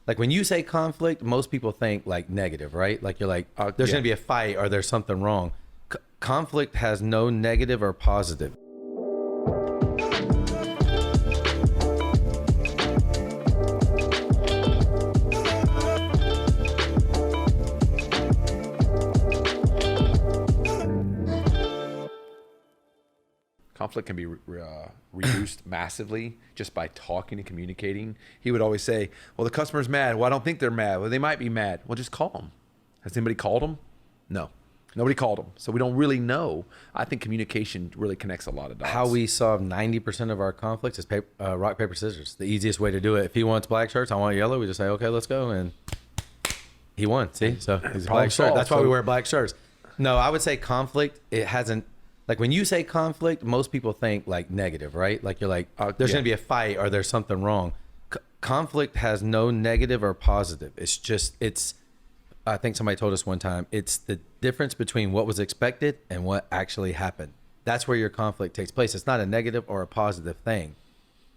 like when you say conflict, most people think like negative, right? Like you're like, there's going to be a fight or there's something wrong. Conflict has no negative or positive. Conflict can be reduced massively just by talking and communicating. He would always say, well, the customer's mad. Well, I don't think they're mad. Well, they might be mad. Well, just call them. Has anybody called them? No. Nobody called them. So we don't really know. I think communication really connects a lot of dots. How we solve 90% of our conflicts is rock, paper, scissors. The easiest way to do it. If he wants black shirts, I want yellow. We just say, okay, let's go. And he won. See? So he's a black shirt. That's why we wear black shirts. No, I would say conflict, it hasn't. Like when you say conflict, most people think like negative, right? Like you're like, there's going to be a fight or there's something wrong. Conflict has no negative or positive. It's I think somebody told us one time, it's the difference between what was expected and what actually happened. That's where your conflict takes place. It's not a negative or a positive thing.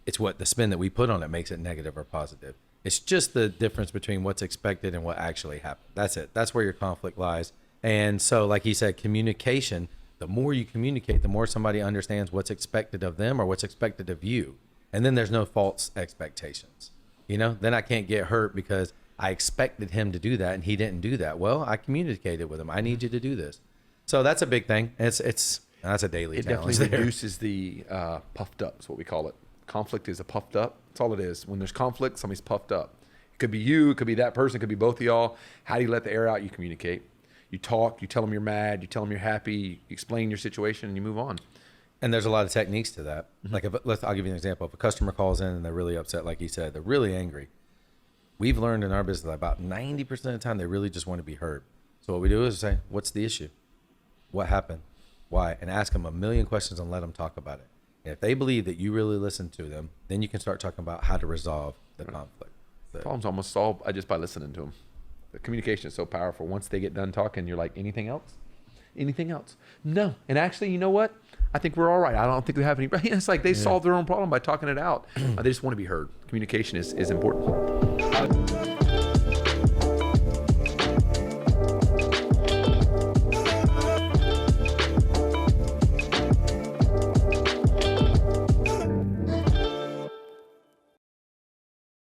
It's what the spin that we put on it makes it negative or positive. It's just the difference between what's expected and what actually happened. That's it. That's where your conflict lies. And so like he said, communication, the more you communicate, the more somebody understands what's expected of them or what's expected of you. And then there's no false expectations. You know, then I can't get hurt because I expected him to do that and he didn't do that. Well, I communicated with him. I need you to do this. So that's a big thing. That's a daily challenge. It definitely reduces the puffed up is what we call it. Conflict is a puffed up. That's all it is. When there's conflict, somebody's puffed up. It could be you, it could be that person, it could be both of y'all. How do you let the air out? You communicate. You talk, you tell them you're mad, you tell them you're happy, you explain your situation, and you move on. And there's a lot of techniques to that. Mm-hmm. Like I'll give you an example. If a customer calls in and they're really upset, like he said, they're really angry. We've learned in our business that about 90% of the time they really just want to be heard. So what we do is say, what's the issue? What happened? Why? And ask them a million questions and let them talk about it. And if they believe that you really listen to them, then you can start talking about how to resolve the conflict. The problem's almost solved just by listening to them. The communication is so powerful. Once they get done talking, you're like, anything else? Anything else? No. And actually, you know what? I think we're all right. I don't think we have any. It's like they solve their own problem by talking it out. They just want to be heard. Communication is important.